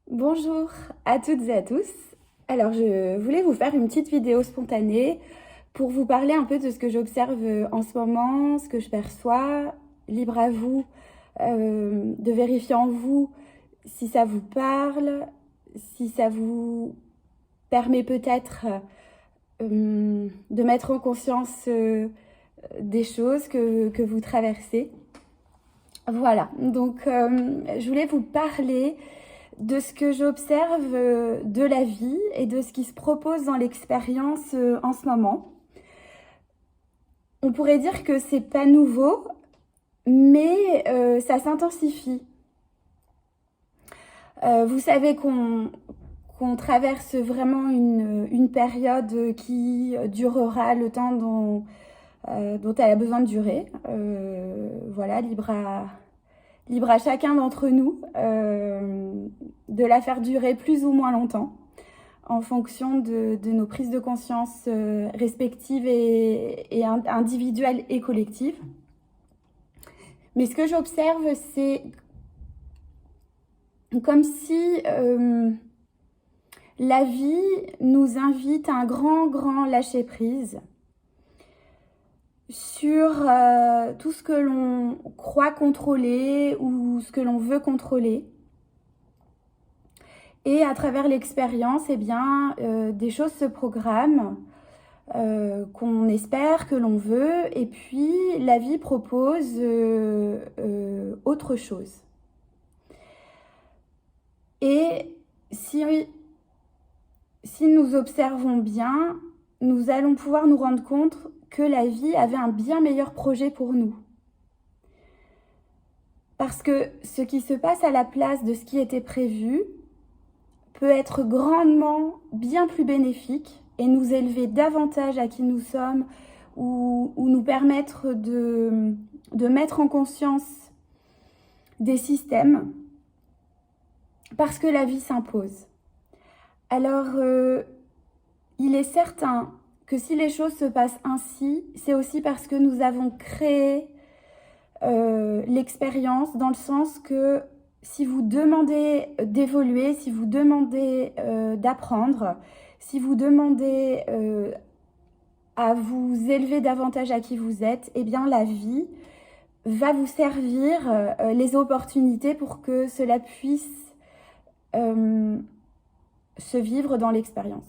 Bonjour à toutes et à tous. Alors, je voulais vous faire une petite vidéo spontanée pour vous parler un peu de ce que j'observe en ce moment, ce que je perçois. Libre à vous de vérifier en vous si ça vous parle, si ça vous permet peut-être de mettre en conscience des choses que vous traversez. Voilà, donc je voulais vous parler de ce que j'observe de la vie et de ce qui se propose dans l'expérience en ce moment. On pourrait dire que c'est pas nouveau, mais ça s'intensifie. Vous savez qu'on traverse vraiment une période qui durera le temps dont elle a besoin de durer. Voilà, libre à chacun d'entre nous de la faire durer plus ou moins longtemps en fonction de nos prises de conscience respectives et individuelles et collectives. Mais ce que j'observe, c'est comme si la vie nous invite à un grand lâcher-prise sur tout ce que l'on croit contrôler ou ce que l'on veut contrôler. Et à travers l'expérience, eh bien, des choses se programment qu'on espère, que l'on veut, et puis la vie propose autre chose. Et si nous observons bien, nous allons pouvoir nous rendre compte que la vie avait un bien meilleur projet pour nous. Parce que ce qui se passe à la place de ce qui était prévu peut être grandement bien plus bénéfique et nous élever davantage à qui nous sommes ou nous permettre de mettre en conscience des systèmes parce que la vie s'impose. Alors, il est certain que si les choses se passent ainsi, c'est aussi parce que nous avons créé l'expérience dans le sens que si vous demandez d'évoluer, si vous demandez d'apprendre, si vous demandez à vous élever davantage à qui vous êtes, eh bien la vie va vous servir les opportunités pour que cela puisse se vivre dans l'expérience.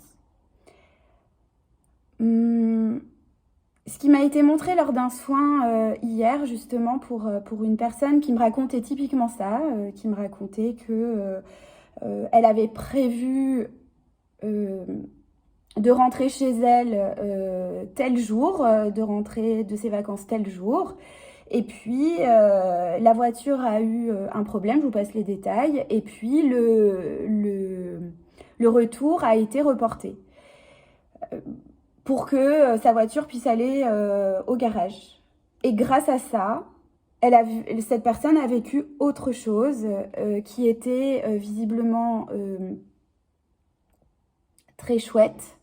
Ce qui m'a été montré lors d'un soin hier, justement, pour une personne qui me racontait typiquement ça, qui me racontait que elle avait prévu de rentrer chez elle tel jour, de rentrer de ses vacances tel jour. Et puis, la voiture a eu un problème, je vous passe les détails, et puis le retour a été reporté pour que sa voiture puisse aller au garage. Et grâce à ça, cette personne a vécu autre chose qui était visiblement très chouette.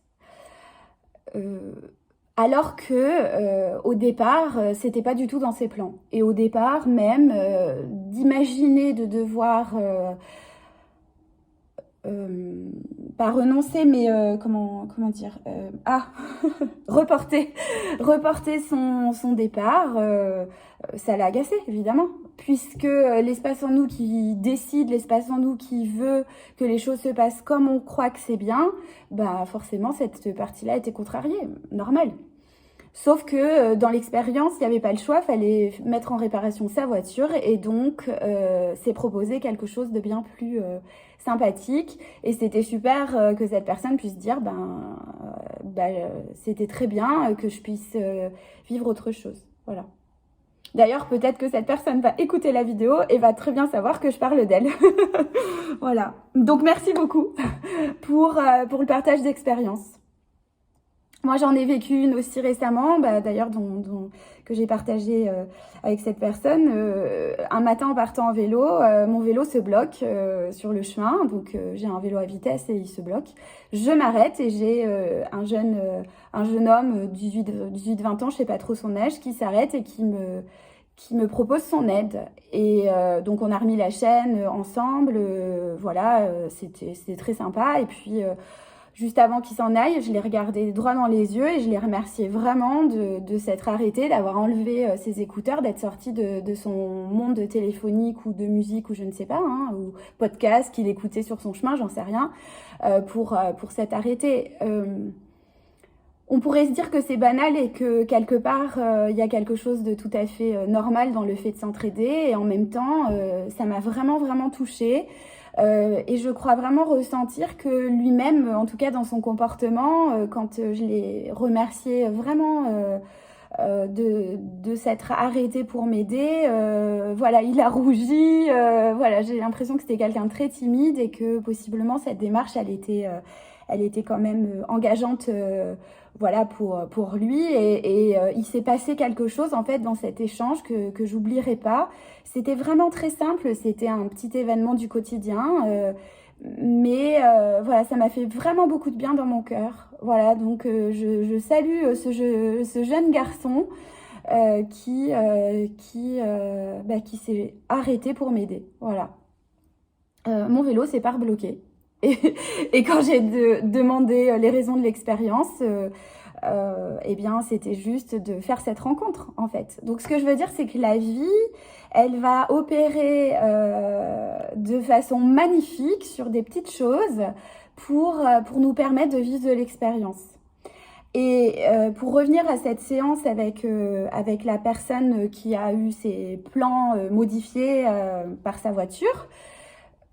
Alors que au départ, c'était pas du tout dans ses plans. Et au départ, même d'imaginer de devoir pas renoncer, mais comment dire reporter son départ, ça l'a agacé, évidemment. Puisque l'espace en nous qui décide, l'espace en nous qui veut que les choses se passent comme on croit que c'est bien, bah forcément, cette partie-là était contrariée, normal. Sauf que dans l'expérience, il n'y avait pas le choix, il fallait mettre en réparation sa voiture et donc c'est proposé quelque chose de bien plus sympathique. Et c'était super que cette personne puisse dire c'était très bien que je puisse vivre autre chose. Voilà. D'ailleurs, peut-être que cette personne va écouter la vidéo et va très bien savoir que je parle d'elle. Voilà. Donc merci beaucoup pour le partage d'expérience. Moi, j'en ai vécu une aussi récemment, d'ailleurs, que j'ai partagé avec cette personne. Un matin, en partant en vélo, mon vélo se bloque sur le chemin. Donc, j'ai un vélo à vitesse et il se bloque. Je m'arrête et j'ai un jeune homme, 18-20 ans, je sais pas trop son âge, qui s'arrête et qui qui me propose son aide. Et donc on a remis la chaîne ensemble, voilà, c'était très sympa. Et puis juste avant qu'il s'en aille, je l'ai regardé droit dans les yeux et je l'ai remercié vraiment de s'être arrêté, d'avoir enlevé ses écouteurs, d'être sorti de son monde téléphonique ou de musique ou je ne sais pas, hein, ou podcast qu'il écoutait sur son chemin, j'en sais rien, pour s'être arrêté. On pourrait se dire que c'est banal et que quelque part, il y a quelque chose de tout à fait normal dans le fait de s'entraider. Et en même temps, ça m'a vraiment, vraiment touchée. Et je crois vraiment ressentir que lui-même, en tout cas dans son comportement, quand je l'ai remercié vraiment de s'être arrêté pour m'aider, voilà, il a rougi. Voilà, j'ai l'impression que c'était quelqu'un de très timide et que possiblement cette démarche, elle était quand même engageante, voilà, pour lui. Et il s'est passé quelque chose en fait dans cet échange que j'oublierai pas. C'était vraiment très simple, c'était un petit événement du quotidien, mais voilà, ça m'a fait vraiment beaucoup de bien dans mon cœur. Voilà, donc je salue ce jeune garçon qui s'est arrêté pour m'aider. Voilà. Mon vélo s'est pas rebloqué. Et quand j'ai demandé les raisons de l'expérience, eh bien, c'était juste de faire cette rencontre, en fait. Donc, ce que je veux dire, c'est que la vie, elle va opérer de façon magnifique sur des petites choses pour nous permettre de vivre de l'expérience. Et pour revenir à cette séance avec la personne qui a eu ses plans modifiés par sa voiture,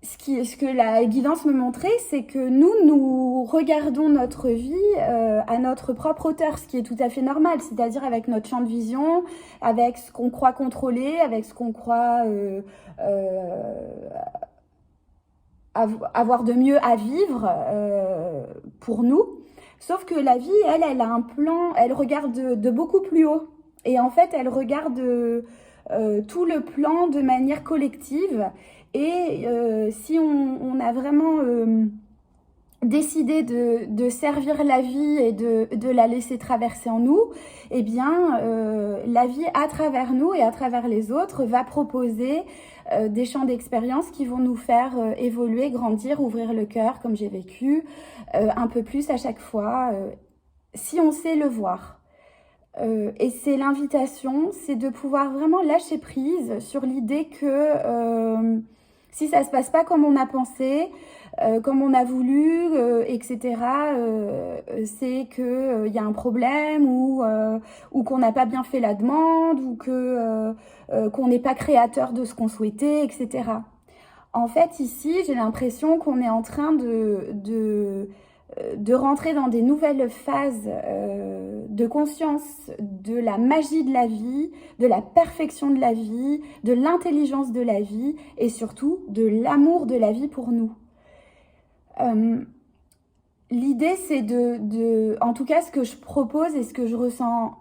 ce que la guidance me montrait, c'est que nous regardons notre vie à notre propre hauteur, ce qui est tout à fait normal, c'est-à-dire avec notre champ de vision, avec ce qu'on croit contrôler, avec ce qu'on croit avoir de mieux à vivre pour nous. Sauf que la vie, elle a un plan, elle regarde de beaucoup plus haut. Et en fait, elle regarde tout le plan de manière collective. Et si on a vraiment décidé de servir la vie et de la laisser traverser en nous, eh bien, la vie à travers nous et à travers les autres va proposer des champs d'expérience qui vont nous faire évoluer, grandir, ouvrir le cœur, comme j'ai vécu, un peu plus à chaque fois, si on sait le voir. Et c'est l'invitation, c'est de pouvoir vraiment lâcher prise sur l'idée que si ça se passe pas comme on a pensé, comme on a voulu, etc., c'est que y a un problème ou qu'on n'a pas bien fait la demande ou qu'on n'est pas créateur de ce qu'on souhaitait, etc. En fait, ici, j'ai l'impression qu'on est en train de rentrer dans des nouvelles phases de conscience de la magie de la vie, de la perfection de la vie, de l'intelligence de la vie et surtout de l'amour de la vie pour nous. L'idée, c'est en tout cas, ce que je propose et ce que je ressens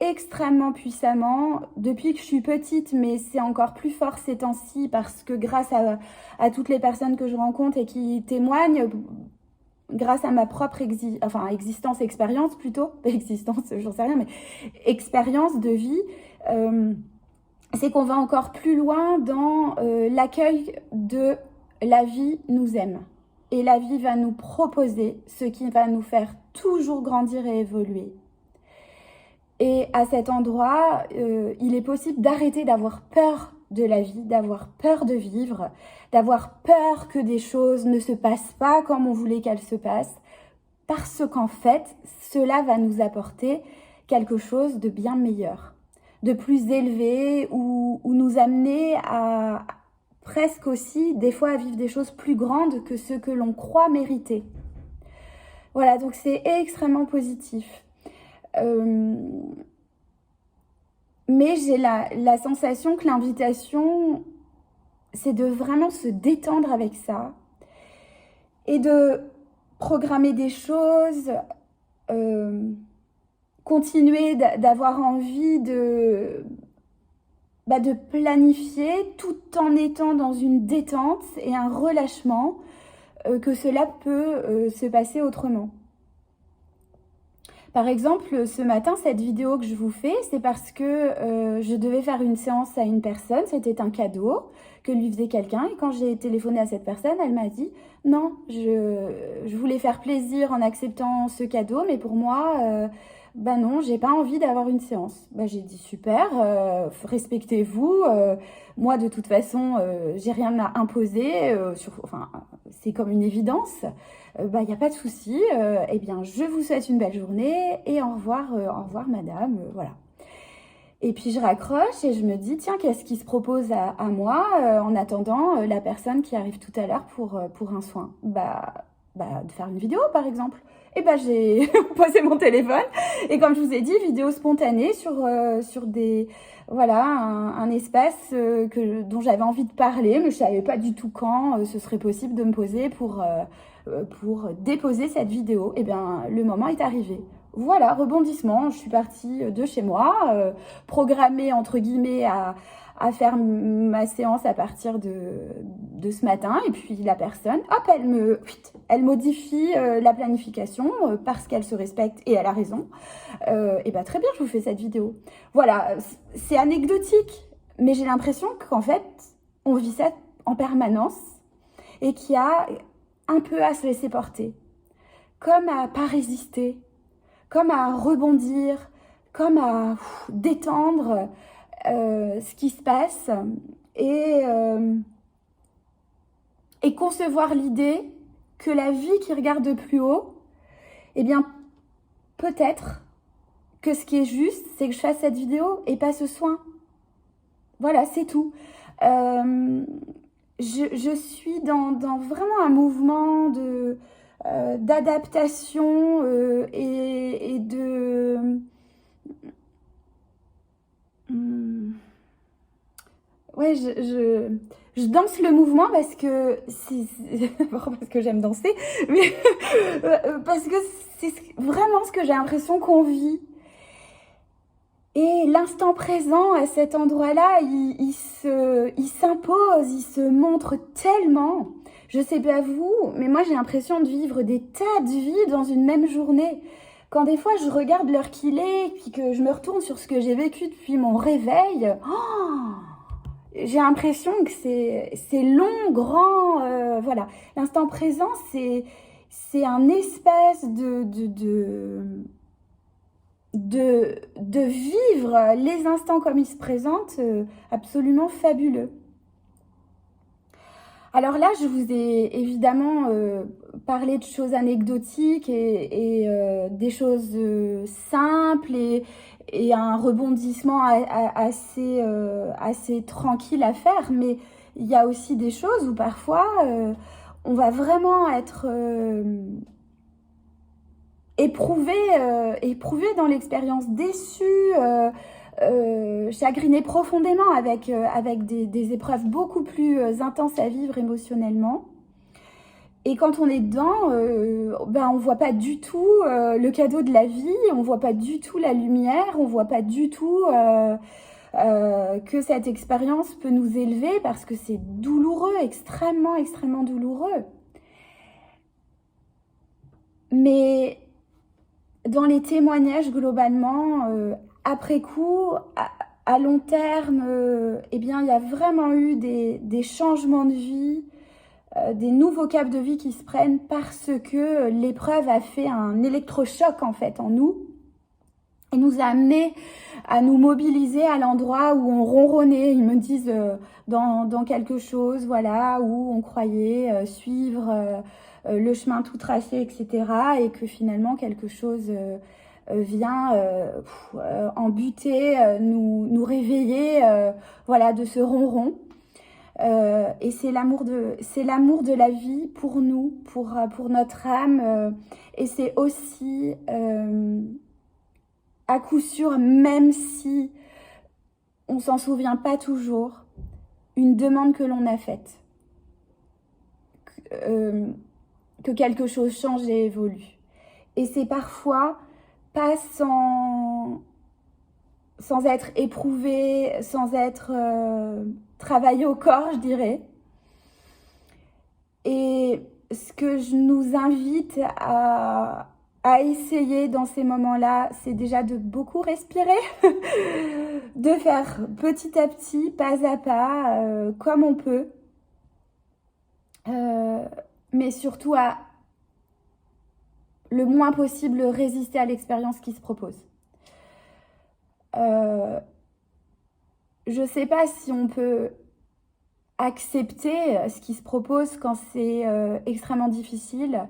extrêmement puissamment depuis que je suis petite, mais c'est encore plus fort ces temps-ci parce que grâce à toutes les personnes que je rencontre et qui témoignent, grâce à ma propre existence, expérience plutôt, existence, j'en sais rien, mais expérience de vie, c'est qu'on va encore plus loin dans l'accueil de la vie nous aime. Et la vie va nous proposer ce qui va nous faire toujours grandir et évoluer. Et à cet endroit, il est possible d'arrêter d'avoir peur de la vie, d'avoir peur de vivre, d'avoir peur que des choses ne se passent pas comme on voulait qu'elles se passent, parce qu'en fait, cela va nous apporter quelque chose de bien meilleur, de plus élevé, ou nous amener à presque aussi, des fois, à vivre des choses plus grandes que ce que l'on croit mériter. Voilà, donc c'est extrêmement positif. Mais j'ai la sensation que l'invitation, c'est de vraiment se détendre avec ça et de programmer des choses, continuer d'avoir envie de planifier tout en étant dans une détente et un relâchement, que cela peut se passer autrement. Par exemple, ce matin, cette vidéo que je vous fais, c'est parce que je devais faire une séance à une personne. C'était un cadeau que lui faisait quelqu'un. Et quand j'ai téléphoné à cette personne, elle m'a dit « Non, je voulais faire plaisir en acceptant ce cadeau, mais pour moi, bah non, j'ai pas envie d'avoir une séance. » Bah, j'ai dit « Super, respectez-vous. Moi, de toute façon, j'ai rien à imposer. Enfin, c'est comme une évidence. Bah, il n'y a pas de souci. Eh bien, je vous souhaite une belle journée et au revoir madame. Voilà. Et puis je raccroche et je me dis, tiens, qu'est-ce qui se propose à moi en attendant la personne qui arrive tout à l'heure pour un soin? De faire une vidéo, par exemple. Et bah, j'ai posé mon téléphone et comme je vous ai dit, vidéo spontanée sur des... Voilà, un espace dont j'avais envie de parler, mais je savais pas du tout quand ce serait possible de me poser pour déposer cette vidéo. Et bien, le moment est arrivé. Voilà, rebondissement, je suis partie de chez moi, programmée entre guillemets à faire ma séance à partir de ce matin. Et puis la personne, hop, elle modifie la planification parce qu'elle se respecte et elle a raison. Et bah très bien, je vous fais cette vidéo. Voilà, c'est anecdotique, mais j'ai l'impression qu'en fait, on vit ça en permanence et qu'il y a un peu à se laisser porter, comme à pas résister, comme à rebondir, comme à détendre ce qui se passe et concevoir l'idée que la vie qui regarde de plus haut, eh bien, peut-être que ce qui est juste, c'est que je fasse cette vidéo et pas ce soin. Voilà, c'est tout. Je suis dans vraiment un mouvement d'adaptation et de... Ouais, je danse le mouvement parce que parce que j'aime danser, mais parce que c'est vraiment ce que j'ai l'impression qu'on vit. Et l'instant présent à cet endroit-là, il s'impose, il se montre tellement. Je sais pas vous, mais moi j'ai l'impression de vivre des tas de vies dans une même journée. Quand des fois je regarde l'heure qu'il est, puis que je me retourne sur ce que j'ai vécu depuis mon réveil, j'ai l'impression que c'est long, grand, voilà. L'instant présent, c'est un espace de vivre les instants comme ils se présentent, absolument fabuleux. Alors là, je vous ai évidemment parlé de choses anecdotiques et des choses simples et un rebondissement assez tranquille à faire. Mais il y a aussi des choses où parfois on va vraiment être éprouvé dans l'expérience, déçu, chagriné profondément avec des épreuves beaucoup plus intenses à vivre émotionnellement. Et quand on est dedans, on voit pas du tout le cadeau de la vie, on voit pas du tout la lumière, on voit pas du tout que cette expérience peut nous élever parce que c'est douloureux, extrêmement, extrêmement douloureux. Mais dans les témoignages globalement, après coup, à long terme, eh bien, il y a vraiment eu des changements de vie, des nouveaux caps de vie qui se prennent parce que l'épreuve a fait un électrochoc en fait en nous et nous a amené à nous mobiliser à l'endroit où on ronronnait. Ils me disent dans quelque chose, voilà, où on croyait suivre le chemin tout tracé, etc. Et que finalement quelque chose vient en buter, nous réveiller, voilà, de ce ronron. Et c'est l'amour de la vie pour nous, pour notre âme. Et c'est aussi, à coup sûr, même si on s'en souvient pas toujours, une demande que l'on a faite. Que quelque chose change et évolue. Et c'est parfois pas sans être éprouvé, sans être travaillé au corps, je dirais. Et ce que je nous invite à à essayer dans ces moments-là, c'est déjà de beaucoup respirer, de faire petit à petit, pas à pas, comme on peut, mais surtout à le moins possible résister à l'expérience qui se propose. Je ne sais pas si on peut accepter ce qui se propose quand c'est extrêmement difficile,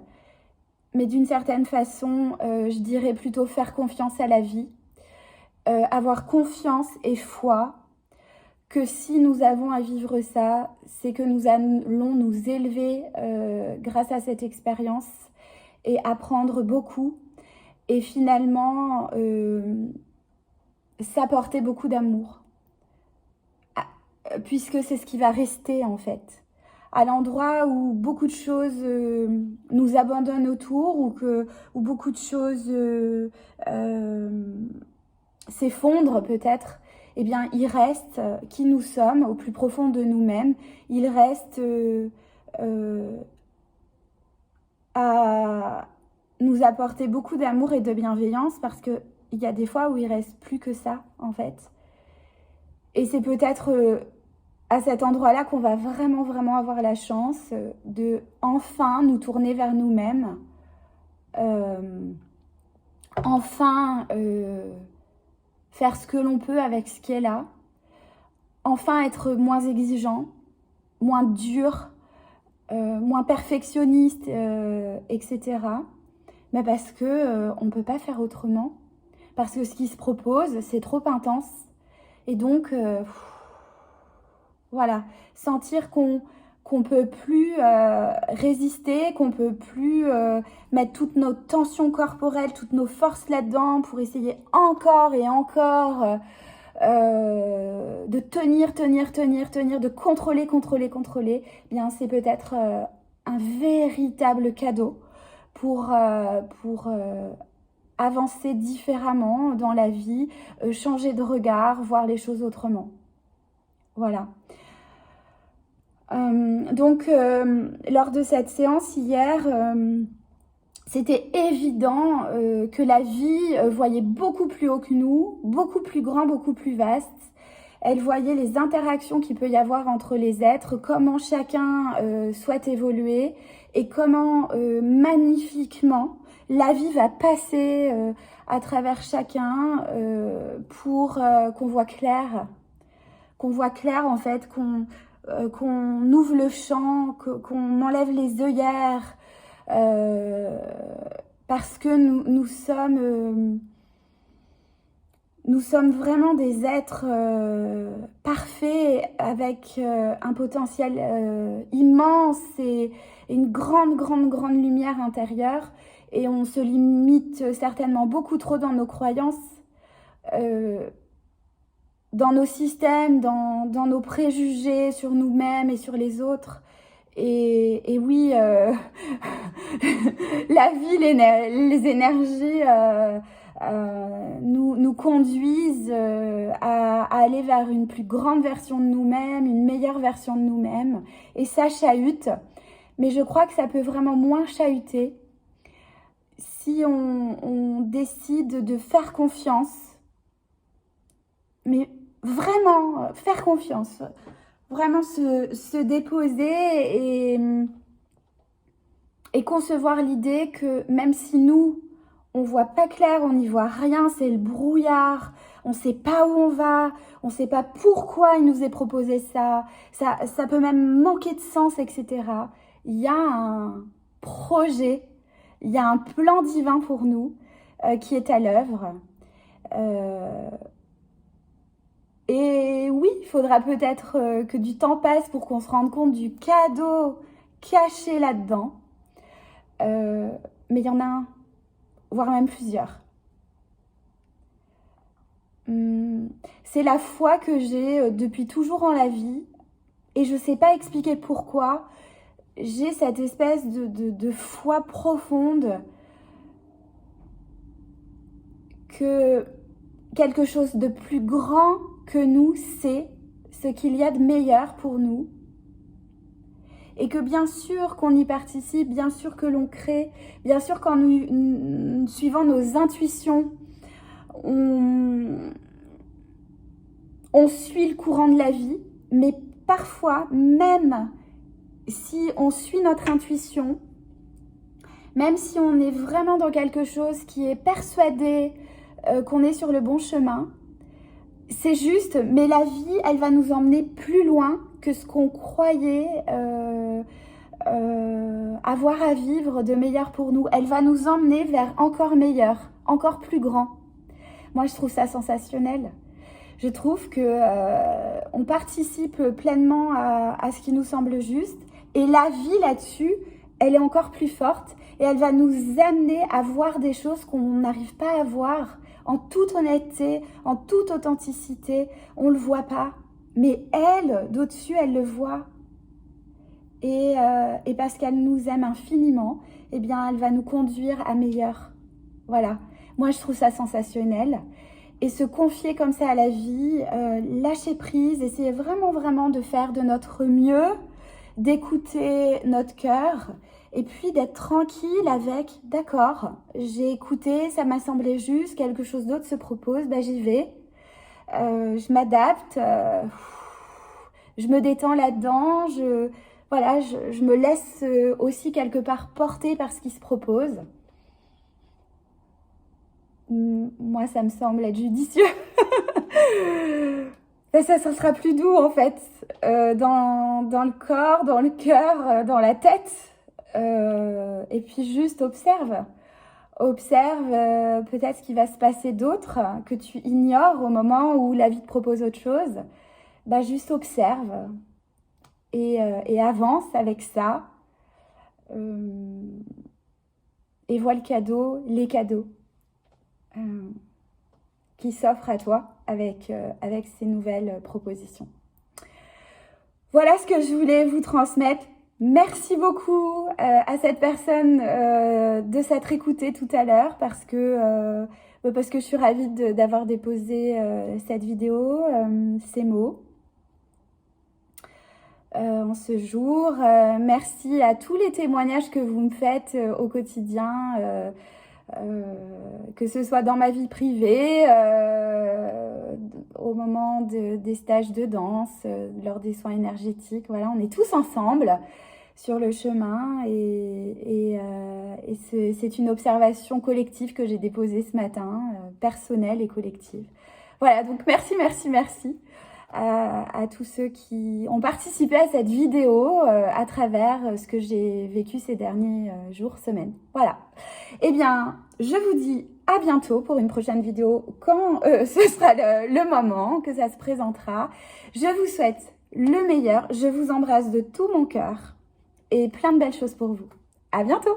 mais d'une certaine façon, je dirais plutôt faire confiance à la vie, avoir confiance et foi que si nous avons à vivre ça, c'est que nous allons nous élever grâce à cette expérience et apprendre beaucoup et finalement s'apporter beaucoup d'amour, puisque c'est ce qui va rester en fait. À l'endroit où beaucoup de choses nous abandonnent autour où beaucoup de choses s'effondrent peut-être, eh bien il reste qui nous sommes au plus profond de nous-mêmes. Il reste à nous apporter beaucoup d'amour et de bienveillance, parce qu'il y a des fois où il reste plus que ça en fait. Et c'est peut-être à cet endroit-là qu'on va vraiment avoir la chance de enfin nous tourner vers nous-mêmes, enfin faire ce que l'on peut avec ce qui est là, enfin être moins exigeant, moins dur, moins perfectionniste, etc. Mais parce que on ne peut pas faire autrement, parce que ce qui se propose, c'est trop intense. Et donc, voilà, sentir qu'on peut plus résister, qu'on peut plus mettre toutes nos tensions corporelles, toutes nos forces là-dedans pour essayer encore et encore de tenir, de contrôler, eh bien c'est peut-être un véritable cadeau pour avancer différemment dans la vie, changer de regard, voir les choses autrement. Voilà. Donc, lors de cette séance hier, c'était évident que la vie voyait beaucoup plus haut que nous, beaucoup plus grand, beaucoup plus vaste. Elle voyait les interactions qu'il peut y avoir entre les êtres, comment chacun souhaite évoluer et comment magnifiquement la vie va passer à travers chacun pour qu'on voit clair. Qu'on voit clair en fait, qu'on ouvre le champ, qu'on enlève les œillères, parce que nous sommes vraiment des êtres parfaits avec un potentiel immense et une grande lumière intérieure, et on se limite certainement beaucoup trop dans nos croyances, dans nos systèmes, dans nos préjugés sur nous-mêmes et sur les autres. Et oui, la vie, les énergies nous conduisent à aller vers une plus grande version de nous-mêmes, une meilleure version de nous-mêmes. Et ça chahute. Mais je crois que ça peut vraiment moins chahuter si on décide de faire confiance. Mais vraiment, faire confiance. Vraiment se déposer et concevoir l'idée que même si nous, on voit pas clair, on n'y voit rien, c'est le brouillard, on sait pas où on va, on sait pas pourquoi il nous est proposé ça peut même manquer de sens, etc. Il y a un projet, il y a un plan divin pour nous qui est à l'œuvre. Et oui, il faudra peut-être que du temps passe pour qu'on se rende compte du cadeau caché là-dedans. Mais il y en a un, voire même plusieurs. C'est la foi que j'ai depuis toujours en la vie. Et je ne sais pas expliquer pourquoi. J'ai cette espèce de foi profonde que quelque chose de plus grand que nous sait ce qu'il y a de meilleur pour nous, et que bien sûr qu'on y participe, bien sûr que l'on crée, bien sûr qu'en nous suivant nos intuitions, on suit le courant de la vie, mais parfois, même si on suit notre intuition, même si on est vraiment dans quelque chose qui est persuadé qu'on est sur le bon chemin, c'est juste, mais la vie, elle va nous emmener plus loin que ce qu'on croyait avoir à vivre de meilleur pour nous. Elle va nous emmener vers encore meilleur, encore plus grand. Moi, je trouve ça sensationnel. Je trouve que on participe pleinement à ce qui nous semble juste. Et la vie là-dessus, elle est encore plus forte. Et elle va nous amener à voir des choses qu'on n'arrive pas à voir. En toute honnêteté, en toute authenticité. On ne le voit pas. Mais elle, d'au-dessus, elle le voit. Et parce qu'elle nous aime infiniment, eh bien, elle va nous conduire à meilleur. Voilà. Moi, je trouve ça sensationnel. Et se confier comme ça à la vie, lâcher prise, essayer vraiment de faire de notre mieux, d'écouter notre cœur et puis d'être tranquille avec, d'accord, j'ai écouté, ça m'a semblé juste, quelque chose d'autre se propose, bah j'y vais, je m'adapte, je me détends là-dedans, je me laisse aussi quelque part porter par ce qui se propose. Moi, ça me semble être judicieux. Ça sera plus doux en fait, dans le corps, dans le cœur, dans la tête. Et puis juste observe. Observe peut-être ce qui va se passer d'autre que tu ignores au moment où la vie te propose autre chose. Bah, juste observe et avance avec ça. Et vois le cadeau, les cadeaux qui s'offrent à toi avec ces nouvelles propositions. Voilà ce que je voulais vous transmettre. Merci beaucoup à cette personne de s'être écoutée tout à l'heure parce que je suis ravie d'avoir déposé cette vidéo, ces mots en ce jour. Merci à tous les témoignages que vous me faites au quotidien, que ce soit dans ma vie privée, au moment des stages de danse, lors des soins énergétiques. Voilà, on est tous ensemble sur le chemin et c'est une observation collective que j'ai déposée ce matin, personnelle et collective. Voilà, donc merci à tous ceux qui ont participé à cette vidéo à travers ce que j'ai vécu ces derniers jours, semaines. Voilà. Eh bien, je vous dis à bientôt pour une prochaine vidéo quand ce sera le moment que ça se présentera. Je vous souhaite le meilleur. Je vous embrasse de tout mon cœur et plein de belles choses pour vous. À bientôt!